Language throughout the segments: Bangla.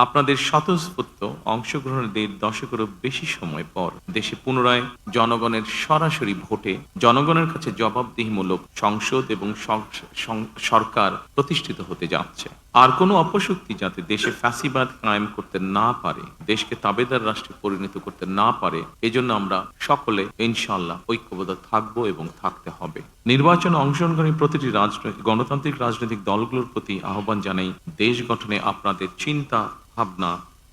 আপনাদের স্বতঃস্ফূর্ত অংশগ্রহণের ১.৫ দশকেরও বেশি সময় পর দেশে পুনরায় জনগণের সরাসরি ভোটে জনগণের কাছে জবাবদিহিমূলক সংসদ এবং সরকার প্রতিষ্ঠিত হতে যাচ্ছে। আর কোনো অপশক্তি যাতে দেশে ফ্যাসিবাদ কায়েম করতে না পারে, দেশকে তাবেদার রাষ্ট্রে পরিণত করতে না পারে, এজন্য আমরা সকলে ইনশাআল্লাহ ঐক্যবদ্ধ থাকব এবং থাকতে হবে। নির্বাচনে অংশগ্রহণকারী প্রতিটি গণতান্ত্রিক রাজনৈতিক দলগুলোর প্রতি আহ্বান জানাই, দেশ গঠনে আপনাদের চিন্তা ভাবনা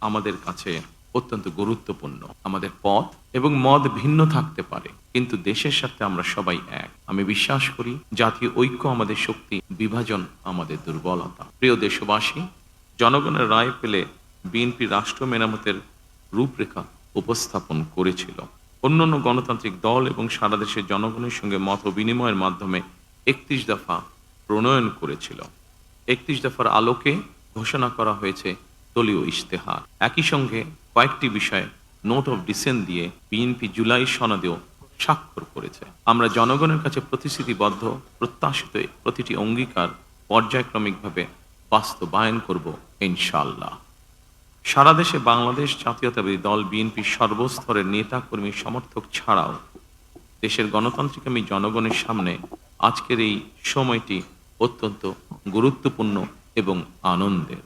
আমাদের কাছে অত্যন্ত গুরুত্বপূর্ণ। আমাদের পথ এবং মত ভিন্ন থাকতে পারে, কিন্তু দেশের সাথে আমরা সবাই এক। আমি বিশ্বাস করি জাতীয় ঐক্য আমাদের শক্তি, বিভাজন আমাদের দুর্বলতা। প্রিয় দেশবাসী, জনগণের রায় পেলে বিএনপি রাষ্ট্র মেরামতের রূপরেখা উপস্থাপন করেছিল। অন্যান্য গণতান্ত্রিক দল এবং সারা দেশের জনগণের সঙ্গে মত বিনিময়ের মাধ্যমে ৩১ দফা প্রণয়ন করেছিল। ৩১ দফার আলোকে ঘোষণা করা হয়েছে দলীয় ইশতেহার। একই সঙ্গে কয়েকটি বিষয়ে নোট অফ ডিসেন্ট দিয়ে বিএনপি জুলাই সনদেও স্বাক্ষর করেছে। আমরা জনগণের কাছে প্রতিশ্রুতিবদ্ধ, প্রত্যাশিত প্রতিটি অঙ্গীকার পর্যায়ক্রমিকভাবে বাস্তবায়ন করব ইনশাআল্লাহ। সারা দেশে বাংলাদেশ জাতীয়তাবাদী দল বিএনপি সর্বস্তরের নেতা কর্মী সমর্থক ছাড়াও দেশের গণতান্ত্রিকামী জনগণের সামনে আজকের এই সময়টি অত্যন্ত গুরুত্বপূর্ণ এবং আনন্দের।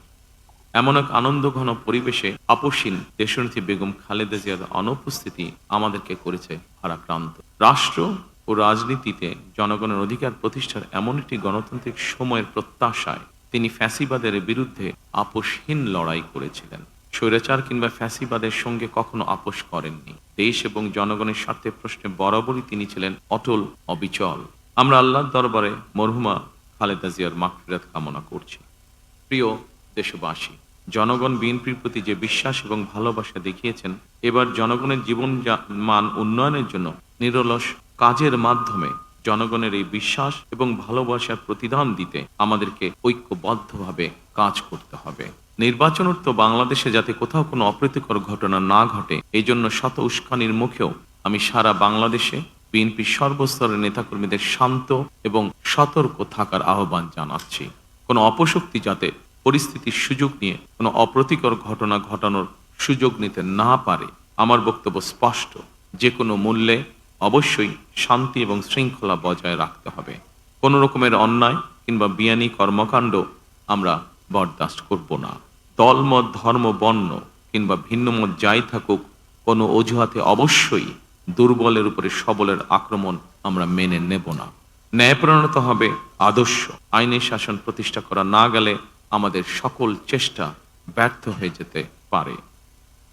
এমন এক আনন্দঘন পরিবেশে আপসীন দেশনেত্রী বেগম খালেদা জিয়ার অনুপস্থিতি আমাদেরকে করেছে ভারাক্রান্ত। রাষ্ট্র ও রাজনীতিতে জনগণের অধিকার প্রতিষ্ঠার এমন একটি গণতান্ত্রিক সময়ের প্রত্যাশায় তিনি ফ্যাসিবাদের বিরুদ্ধে আপোষহীন লড়াই করেছিলেন। স্বৈরাচার কিংবা ফ্যাসিবাদের সঙ্গে কখনো আপোষ করেননি। দেশ এবং জনগণের স্বার্থে প্রশ্নে বরাবরই তিনি ছিলেন অটল, অবিচল। আমরা আল্লাহর দরবারে মরহুমা খালেদা জিয়ার মাগফিরাত কামনা করছি। প্রিয় দেশবাসী, জনগণ বিএনপির প্রতি যে বিশ্বাস এবং ভালোবাসা দেখিয়েছেন, এবার জনগণের জীবন মান উন্নয়নের জন্য নিরলস কাজের মাধ্যমে জনগণের এই বিশ্বাস এবং ভালোবাসার প্রতিদান দিতে আমাদেরকে ঐক্যবদ্ধভাবে কাজ করতে হবে। নির্বাচনোত্তর বাংলাদেশে যাতে কোথাও কোনো অপ্রীতিকর ঘটনা না ঘটে, এই জন্য শত উস্কানির মুখেও আমি সারা বাংলাদেশে বিএনপির সর্বস্তরের নেতাকর্মীদের শান্ত এবং সতর্ক থাকার আহ্বান জানাচ্ছি। কোনো অপশক্তি যাতে পরিস্থিতির সুযোগ নিয়ে কোনো অপ্রীতিকর ঘটনা ঘটানোর সুযোগ নিতে না পারে। আমার বক্তব্য স্পষ্ট, যে কোনো মূল্যে অবশ্যই শান্তি এবং শৃঙ্খলা বজায় রাখতে হবে। কোনো রকমের অন্যায় কিংবা বিয়ানি কর্মকাণ্ড আমরা বরদাস্ত করব না। দলমত, ধর্ম, বর্ণ কিংবা ভিন্নমত যাই থাকুক, কোনো অজুহাতে অবশ্যই দুর্বলের উপরে সবলের আক্রমণ আমরা মেনে নেব না। ন্যায়প্রণত হবে আদর্শ। আইনের শাসন প্রতিষ্ঠা করা না গেলে আমাদের সকল চেষ্টা ব্যর্থ হয়ে যেতে পারে।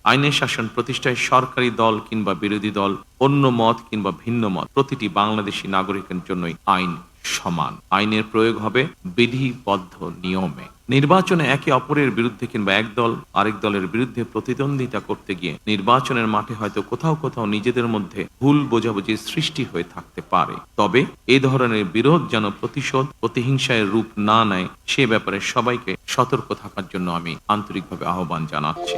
আইনের শাসন প্রতিষ্ঠায় সরকারি দল কিংবা বিরোধী দল, অন্য মত কিংবা ভিন্ন মত, প্রতিটি বাংলাদেশী নাগরিকের জন্যই আইন সমান। আইনের প্রয়োগ হবে বিধিবদ্ধ নিয়মে। নির্বাচনে একে অপরের বিরুদ্ধে কিংবা এক দল আরেক দলের বিরুদ্ধে প্রতিদ্বন্দ্বিতা করতে গিয়ে নির্বাচনের মাঠে হয়তো কোথাও কোথাও নিজেদের মধ্যে ভুল বোঝাবুঝির সৃষ্টি হয়ে থাকতে পারে। তবে এ ধরনের বিরোধ যেন প্রতিশোধ, প্রতিহিংসায় রূপ না নেয়, সে ব্যাপারে সবাইকে সতর্ক থাকার জন্য আমি আন্তরিকভাবে আহ্বান জানাচ্ছি।